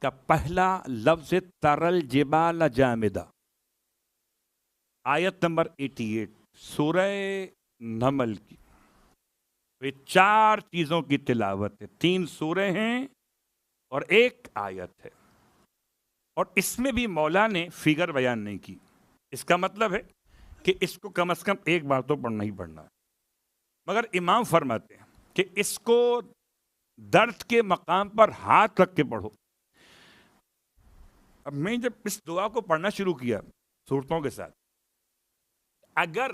کا پہلا لفظ ترل جبال جامدہ، آیت نمبر 88 سورہ نمل کی. یہ 4 چیزوں کی تلاوت ہے، 3 سورے ہیں اور 1 آیت ہے، اور اس میں بھی مولا نے فگر بیان نہیں کی. اس کا مطلب ہے کہ اس کو کم از کم 1 بار تو پڑھنا ہی پڑھنا ہے. مگر امام فرماتے ہیں کہ اس کو درد کے مقام پر ہاتھ رکھ کے پڑھو. اب میں جب اس دعا کو پڑھنا شروع کیا صورتوں کے ساتھ، اگر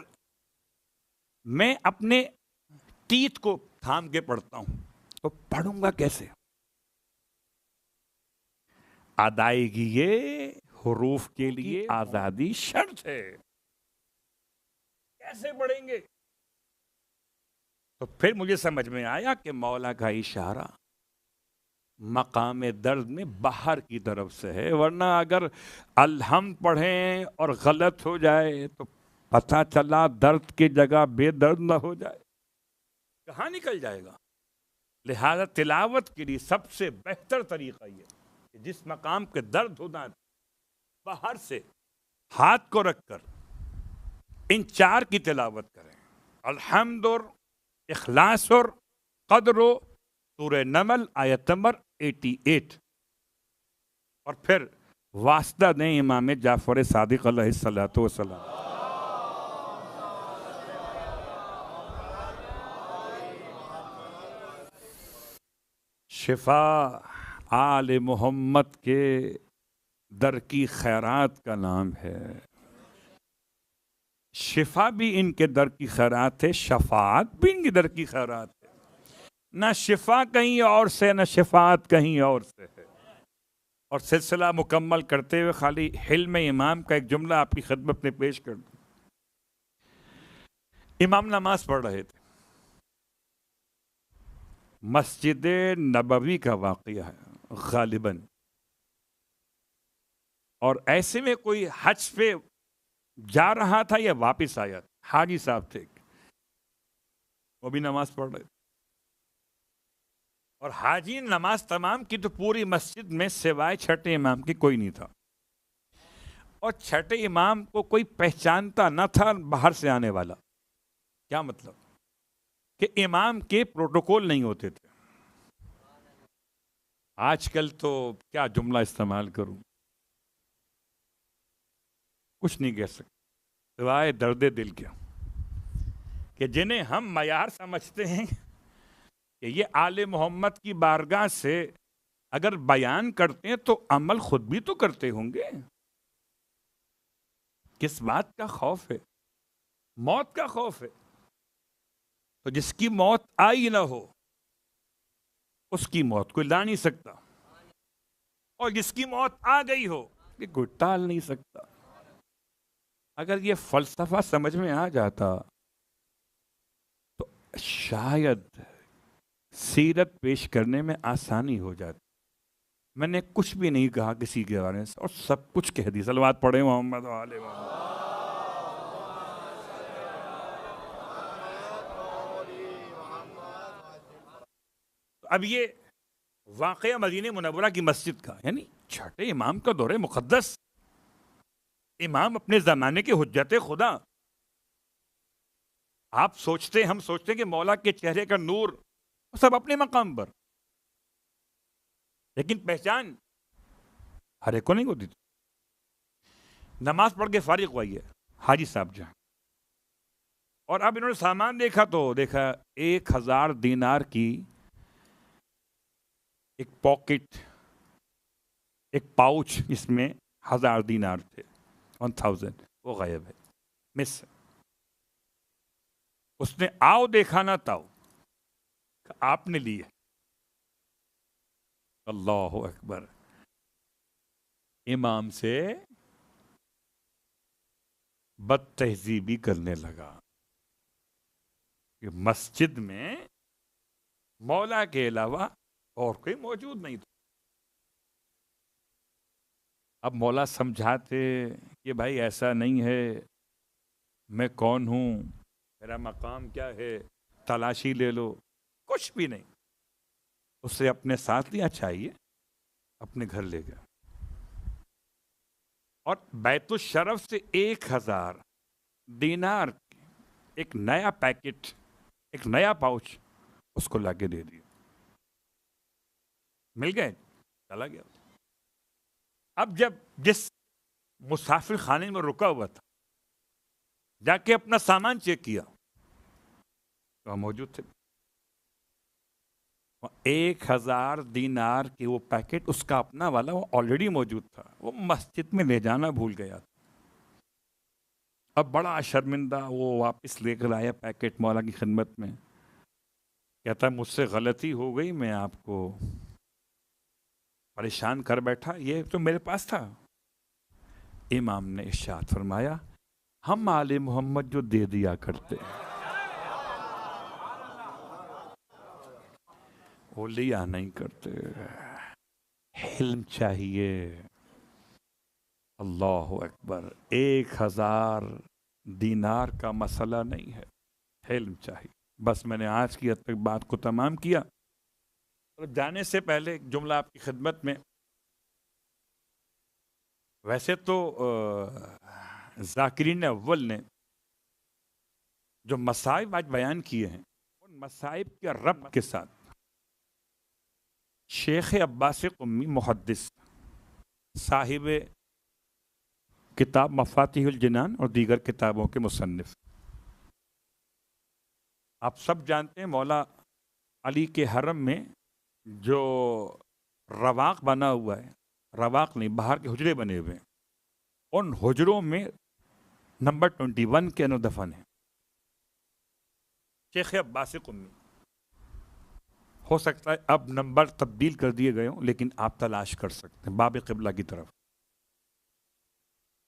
میں اپنے ٹیتھ کو تھام کے پڑھتا ہوں تو پڑھوں گا کیسے؟ ادائیگی یہ حروف کے لیے آزادی شرط ہے، کیسے پڑھیں گے؟ تو پھر مجھے سمجھ میں آیا کہ مولا کا اشارہ مقام درد میں باہر کی طرف سے ہے، ورنہ اگر الحمد پڑھیں اور غلط ہو جائے تو پتہ چلا درد کی جگہ بے درد نہ ہو جائے، کہاں نکل جائے گا؟ لہذا تلاوت کے لیے سب سے بہتر طریقہ یہ کہ جس مقام کے درد ہونا باہر سے ہاتھ کو رکھ کر ان 4 کی تلاوت کریں، الحمد اور اخلاص اور قدر و سورہ نمل آیت نمبر 88، اور پھر واسطہ دیں امام جعفر صادق علیہ الصلوۃ والسلام. شفا آل محمد کے در کی خیرات کا نام ہے. شفا بھی ان کے در کی خیرات ہے، شفاعت بھی ان کے در کی خیرات ہے. نہ شفا کہیں اور سے، نہ شفاعت کہیں اور سے ہے. اور سلسلہ مکمل کرتے ہوئے خالی حلم امام کا ایک جملہ آپ کی خدمت میں پیش کر دوں. امام نماز پڑھ رہے تھے، مسجد نبوی کا واقعہ ہے غالباً، اور ایسے میں کوئی حج پہ جا رہا تھا یا واپس آیا تھا، حاجی صاحب تھے، وہ بھی نماز پڑھ رہے تھے. اور حاجی نماز تمام کی تو پوری مسجد میں سوائے چھٹے امام کی کوئی نہیں تھا، اور چھٹے امام کو کوئی پہچانتا نہ تھا باہر سے آنے والا. کیا مطلب؟ کہ امام کے پروٹوکول نہیں ہوتے تھے. آج کل تو کیا جملہ استعمال کروں، کچھ نہیں کہہ سکتے سوائے درد دل کیا، کہ جنہیں ہم معیار سمجھتے ہیں کہ یہ آل محمد کی بارگاہ سے اگر بیان کرتے ہیں تو عمل خود بھی تو کرتے ہوں گے. کس بات کا خوف ہے؟ موت کا خوف ہے. تو جس کی موت آئی نہ ہو اس کی موت کوئی لا نہیں سکتا، اور جس کی موت آ گئی ہو یہ کوئی ٹال نہیں سکتا. اگر یہ فلسفہ سمجھ میں آ جاتا تو شاید سیرت پیش کرنے میں آسانی ہو جاتی. میں نے کچھ بھی نہیں کہا کسی کے بارے میں اور سب کچھ کہہ دی. صلوات پڑھیں محمد و آل محمد. اب یہ واقعہ مدینہ منورہ کی مسجد کا، یعنی چھٹے امام کا دور مقدس، امام اپنے زمانے کے حجت خدا. آپ سوچتے، ہم سوچتے کہ مولا کے چہرے کا نور سب اپنے مقام پر، لیکن پہچان ہر ایک کو نہیں ہوتی تھی. نماز پڑھ کے فارغ ہوئی ہے حاجی صاحب جہاں، اور اب انہوں نے سامان دیکھا تو دیکھا 1000 دینار کی ایک پاکٹ، ایک پاؤچ، اس میں 1000 دینار تھے، 1000، وہ غائب ہے، مس. اس نے آؤ دیکھا نہ تاؤ، آپ نے لی ہے. اللہ اکبر. امام سے بد تہذیبی کرنے لگا کہ مسجد میں مولا کے علاوہ اور کوئی موجود نہیں تھا. اب مولا سمجھاتے کہ بھائی ایسا نہیں ہے، میں کون ہوں، میرا مقام کیا ہے، تلاشی لے لو. کچھ بھی نہیں. اسے اپنے ساتھ لیا، چاہیے اپنے گھر لے گیا اور بیت الشرف سے 1000 دینار ایک نیا پیکٹ، ایک نیا پاؤچ اس کو لا کے دے دیا. مل گئے، چلا گیا. اب جب جس مسافر خانے میں رکا ہوا تھا جا کے اپنا سامان چیک کیا تو موجود تھے 1000 دینار کی وہ پیکٹ، اس کا اپنا والا وہ آلریڈی موجود تھا. وہ مسجد میں لے جانا بھول گیا تھا. اب بڑا شرمندہ وہ واپس لے کر آیا پیکٹ مولا کی خدمت میں. کہتا مجھ سے غلطی ہو گئی، میں آپ کو پریشان کر بیٹھا، یہ تو میرے پاس تھا. امام نے ارشاد فرمایا ہم آل محمد جو دے دیا کرتے وہ لیا نہیں کرتے. علم چاہیے. اللہ اکبر. 1000 دینار کا مسئلہ نہیں ہے، علم چاہیے. بس میں نے آج کی حد تک بات کو تمام کیا. اور جانے سے پہلے ایک جملہ آپ کی خدمت میں. ویسے تو ذاکرین اول نے جو مصائب آج بیان کیے ہیں ان مصائب کے ربط کے ساتھ شیخ عباس قمی محدث صاحب کتاب مفاتیح الجنان اور دیگر کتابوں کے مصنف، آپ سب جانتے ہیں مولا علی کے حرم میں جو رواق بنا ہوا ہے، رواق نہیں باہر کے حجرے بنے ہوئے ہیں، ان حجروں میں نمبر 21 کے اندر دفن ہے شیخ عباس قمی. ہو سکتا ہے اب نمبر تبدیل کر دیے گئے ہوں لیکن آپ تلاش کر سکتے ہیں باب قبلہ کی طرف.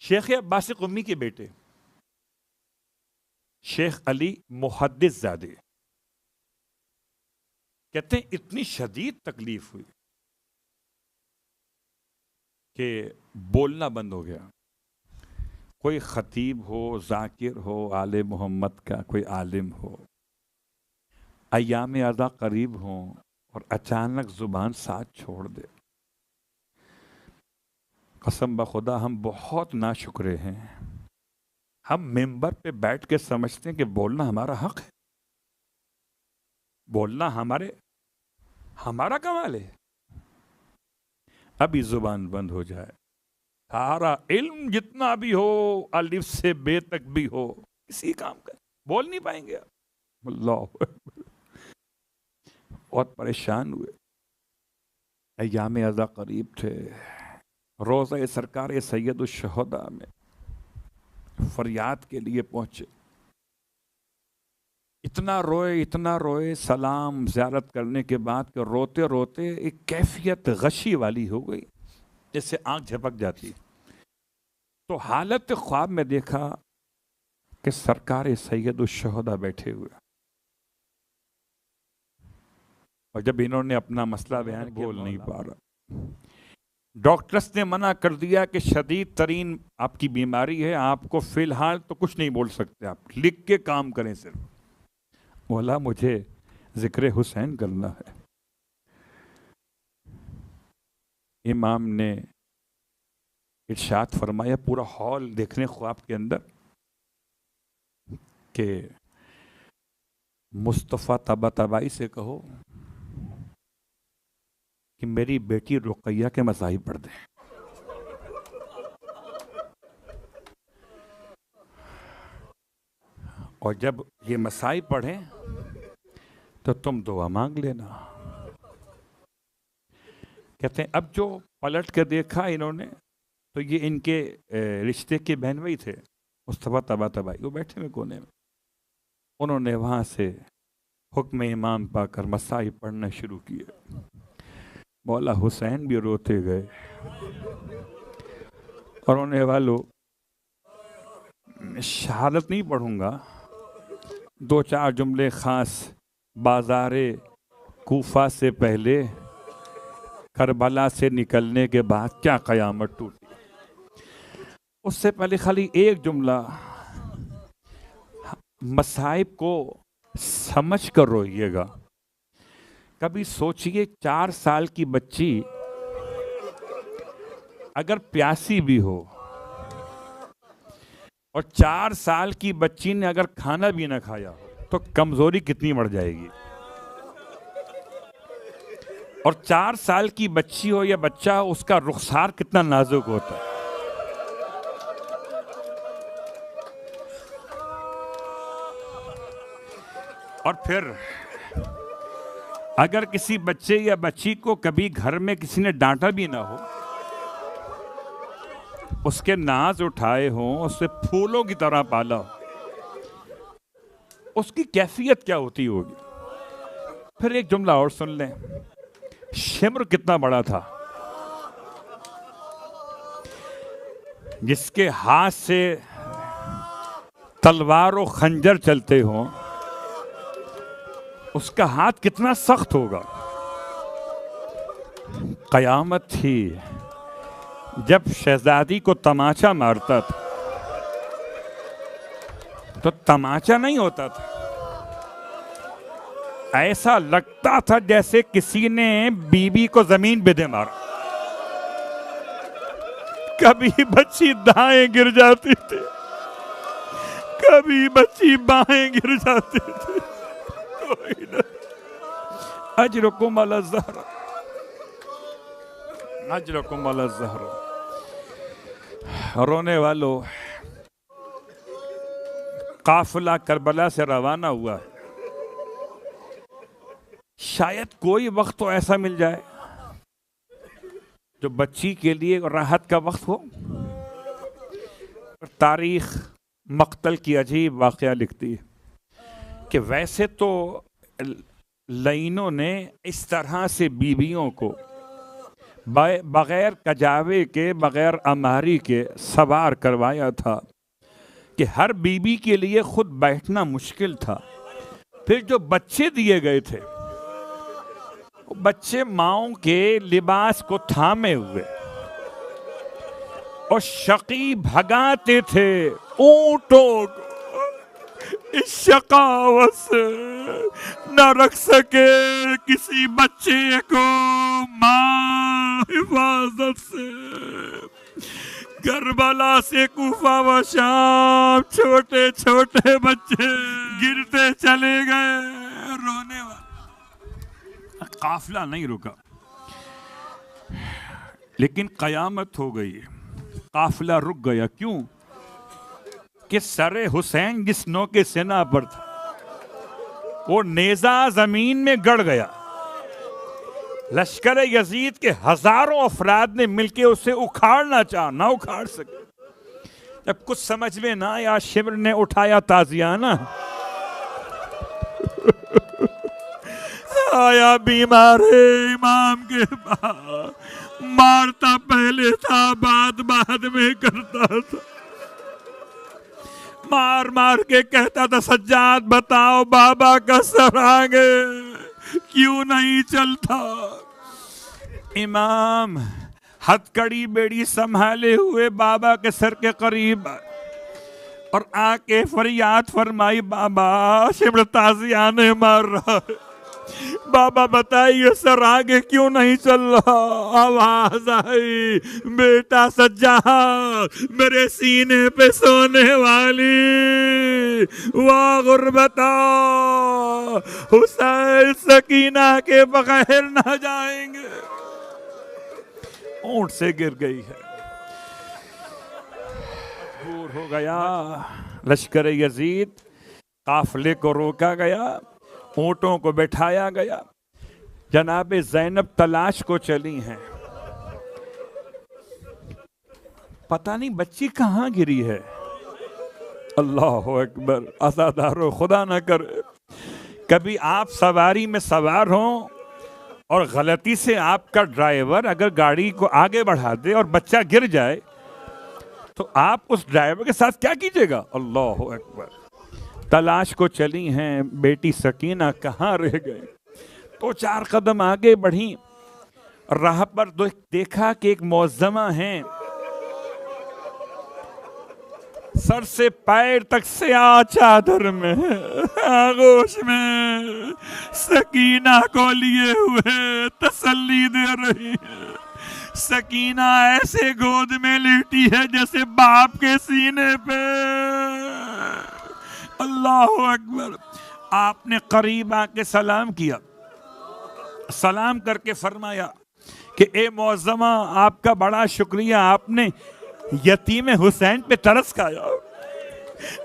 شیخ عباس قمی کے بیٹے شیخ علی محدث زادے کہتے ہیں اتنی شدید تکلیف ہوئی کہ بولنا بند ہو گیا. کوئی خطیب ہو، ذاکر ہو، آل محمد کا کوئی عالم ہو، ایام اذا قریب ہوں اور اچانک زبان ساتھ چھوڑ دے. قسم بخدا ہم بہت ناشکرے ہیں. ہم ممبر پہ بیٹھ کے سمجھتے ہیں کہ بولنا ہمارا حق ہے، بولنا ہمارا کمال ہے. ابھی زبان بند ہو جائے، سارا علم جتنا بھی ہو، الف سے بے تک بھی ہو، کسی کام کا بول نہیں پائیں گے. اللہ بہت پریشان ہوئے. ایام اذا قریب تھے، روزہ سرکار سید الشہداء میں فریاد کے لیے پہنچے. اتنا روئے سلام زیارت کرنے کے بعد کہ روتے روتے ایک کیفیت غشی والی ہو گئی، جیسے آنکھ جھپک جاتی. تو حالت خواب میں دیکھا کہ سرکار سید الشہداء بیٹھے ہوئے، اور جب انہوں نے اپنا مسئلہ بیان بول نہیں پا رہا. ڈاکٹرز نے منع کر دیا کہ شدید ترین آپ کی بیماری ہے، آپ کو فی الحال تو کچھ نہیں بول سکتے، آپ لکھ کے کام کریں صرف. مولا مجھے ذکر حسین کرنا ہے. امام نے ارشاد فرمایا پورا ہال دیکھنے خواب کے اندر کہ مصطفیٰ طباطبائی سے کہو کہ میری بیٹی رقیہ کے مصائب پڑھ دیں. اور جب یہ مصائب پڑھیں تو تم دعا مانگ لینا. کہتے ہیں اب جو پلٹ کے دیکھا انہوں نے تو یہ ان کے رشتے کے بہن بھائی تھے مصطفیٰ طباطبائی، وہ بیٹھے ہوئے کونے میں. انہوں نے وہاں سے حکم امام پا کر مصائب پڑھنا شروع کیے. مولا حسین بھی روتے گئے اور انہیں والو شہادت نہیں پڑھوں گا، 2-4 جملے خاص. بازار کوفہ سے پہلے، کربلا سے نکلنے کے بعد کیا قیامت ٹوٹی. اس سے پہلے خالی ایک جملہ، مصائب کو سمجھ کر روئیے گا. کبھی سوچئے 4 سال کی بچی اگر پیاسی بھی ہو اور 4 سال کی بچی نے اگر کھانا بھی نہ کھایا ہو تو کمزوری کتنی بڑھ جائے گی. اور 4 سال کی بچی ہو یا بچہ ہو، اس کا رخسار کتنا نازک ہوتا ہے. اور پھر اگر کسی بچے یا بچی کو کبھی گھر میں کسی نے ڈانٹا بھی نہ ہو، اس کے ناز اٹھائے ہوں، اسے پھولوں کی طرح پالا ہو، اس کی کیفیت کیا ہوتی ہوگی. پھر ایک جملہ اور سن لیں، شمر کتنا بڑا تھا، جس کے ہاتھ سے تلوار و خنجر چلتے ہوں، اس کا ہاتھ کتنا سخت ہوگا. قیامت تھی جب شہزادی کو تماچا مارتا تھا تو تماچا نہیں ہوتا تھا، ایسا لگتا تھا جیسے کسی نے بیوی کو زمین پہ دے مارا. کبھی بچی دائیں گر جاتی تھی، کبھی بچی بائیں گر جاتی تھی. اجرکم علی الزہرا، اجرکم علی الزہرا. رونے والوں، قافلہ کربلا سے روانہ ہوا ہے. شاید کوئی وقت تو ایسا مل جائے جو بچی کے لیے راحت کا وقت ہو. تاریخ مقتل کی عجیب واقعہ لکھتی ہے کہ ویسے تو لعینوں نے اس طرح سے بیویوں کو بغیر کجاوے کے، بغیر اماری کے سوار کروایا تھا کہ ہر بیوی کے لیے خود بیٹھنا مشکل تھا. پھر جو بچے دیے گئے تھے، بچے ماؤں کے لباس کو تھامے ہوئے اور شقی بھگاتے تھے اونٹوں کو. اس شقاوت سے نہ رکھ سکے کسی بچے کو ماں حفاظت سے. کربلا سے کوفہ و شام چھوٹے چھوٹے بچے گرتے چلے گئے. رونے والے، قافلہ نہیں رکا، لیکن قیامت ہو گئی، قافلہ رک گیا. کیوں؟ کہ سر حسین جس نو کے سینہ پر تھا وہ نیزہ زمین میں گڑ گیا. لشکر یزید کے ہزاروں افراد نے مل کے اسے اکھاڑنا چاہا، نہ اکھاڑ سکے. جب کچھ سمجھ میں نہ آیا، شمر نے اٹھایا تازیانہ، آیا بیمار امام کے پاس، مارتا پہلے تھا، بعد میں کرتا تھا. مار مار کے کہتا تھا، سجاد بتاؤ بابا کا سر آگے کیوں نہیں چلتا. امام ہتھ کڑی بیڑی سنبھالے ہوئے بابا کے سر کے قریب اور آ کے فریاد فرمائی، بابا شمر تازیانے مار رہا ہے، بابا بتائیے سر آگے کیوں نہیں چل رہا. آواز آئی، بیٹا سجاد میرے سینے پہ سونے والی، واہ غربتا حسین سکینہ کے بغیر نہ جائیں گے. اونٹ سے گر گئی ہے، دور ہو گیا. لشکر یزید، قافلے کو روکا گیا، اونٹوں کو بٹھایا گیا. جناب زینب تلاش کو چلی ہیں، پتہ نہیں بچی کہاں گری ہے. اللہ اکبر. عزادارو، خدا نہ کرے کبھی آپ سواری میں سوار ہوں اور غلطی سے آپ کا ڈرائیور اگر گاڑی کو آگے بڑھا دے اور بچہ گر جائے تو آپ اس ڈرائیور کے ساتھ کیا کیجئے گا؟ اللہ اکبر. تلاش کو چلی ہیں، بیٹی سکینہ کہاں رہ گئے. تو 4 قدم آگے بڑھیں، راہ پر دیکھا کہ ایک معظمہ ہیں، سر سے پیر تک سیاہ چادر میں، آغوش میں سکینہ کو لیے ہوئے تسلی دے رہی ہے. سکینہ ایسے گود میں لیٹی ہے جیسے باپ کے سینے پہ. اللہ اکبر. آپ نے قریب آ کے سلام کیا. سلام کر کے فرمایا کہ اے معظمہ آپ کا بڑا شکریہ, آپ نے یتیم حسین پہ ترس کھایا.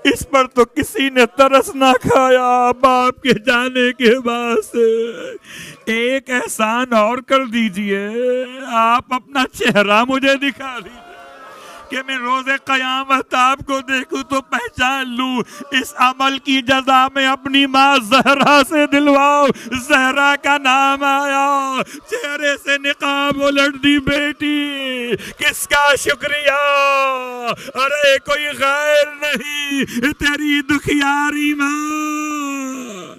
اس پر تو کسی نے ترس نہ کھایا باپ کے جانے کے بعد سے. ایک احسان اور کر دیجئے, آپ اپنا چہرہ مجھے دکھا دیجئے کہ میں روز قیامت آپ کو دیکھوں تو پہچان لوں. اس عمل کی جزا میں اپنی ماں زہرا سے دلواؤ. زہرا کا نام آیا, چہرے سے نقاب الٹ دی بیٹی. کس کا شکریہ؟ ارے کوئی غیر نہیں, تیری دکھیاری ماں.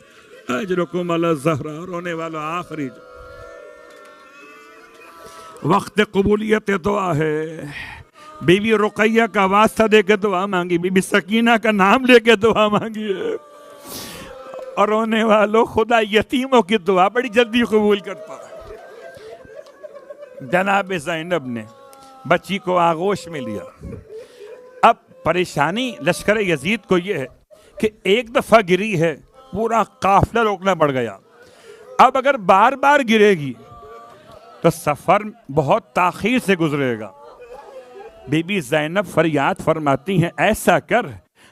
اجرکم علی الزہرا. رونے والا آخری وقت قبولیت دعا ہے. بی بی رقیہ کا واسطہ دے کے دعا مانگی, بی بی سکینہ کا نام لے کے دعا مانگی ہے. اور رونے والوں, خدا یتیموں کی دعا بڑی جلدی قبول کرتا ہے. جناب زینب نے بچی کو آغوش میں لیا. اب پریشانی لشکر یزید کو یہ ہے کہ ایک دفعہ گری ہے, پورا قافلہ روکنا پڑ گیا. اب اگر بار بار گرے گی تو سفر بہت تاخیر سے گزرے گا. بی بی زینب فریاد فرماتی ہیں, ایسا کر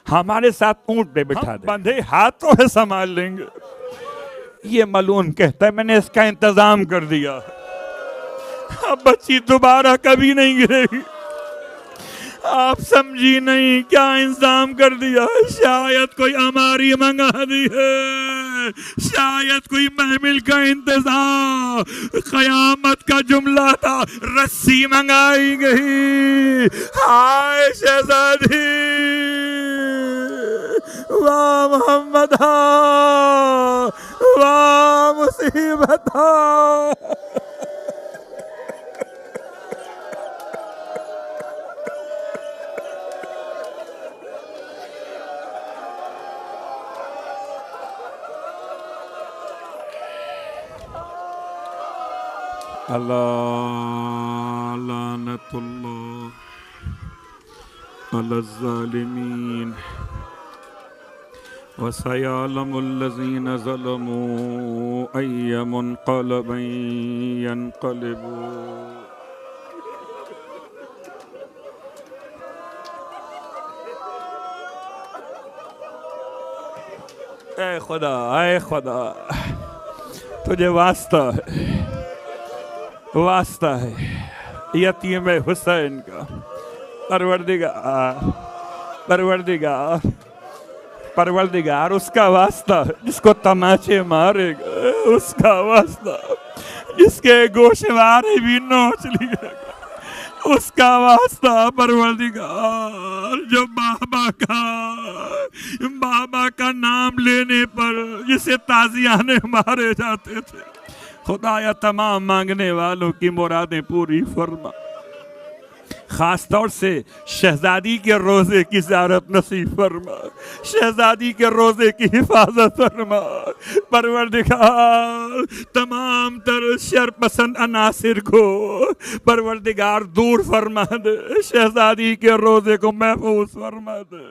ہمارے ساتھ اونٹ پہ بٹھا دے, بندھے ہاتھوں سے سنبھال لیں گے. یہ ملعون کہتا ہے میں نے اس کا انتظام کر دیا, اب بچی دوبارہ کبھی نہیں گرے گی. آپ سمجھی نہیں کیا انتظام کر دیا. شاید کوئی اماری منگا دی ہے, شاید کوئی محمل کا انتظام. قیامت کا جملہ تھا, رسی منگائی گئی. ہائے شہزادی, واہ محمد, واہ مصیبت. اللہ لعنت اللہ علی الظالمین وسيعلم الذين ظلموا أي منقلب ينقلبون. اے خدا, اے خدا, تجھے واسطہ ہے, واسطہ ہے یتیم حسین کا. پروردگار اس کا واسطہ جس کو تماچے مارے گا, اس کا واسطہ جس کے گوشوارے بھی نوچ لیے گا, اس کا واسطہ پروردگار جو بابا کا نام لینے پر جسے تازیانے مارے جاتے تھے. خدایا تمام مانگنے والوں کی مرادیں پوری فرما. خاص طور سے شہزادی کے روزے کی زیارت نصیب فرما, شہزادی کے روزے کی حفاظت فرما. پروردگار تمام تر شر پسند عناصر کو پروردگار دور فرما دے, شہزادی کے روزے کو محفوظ فرما دے.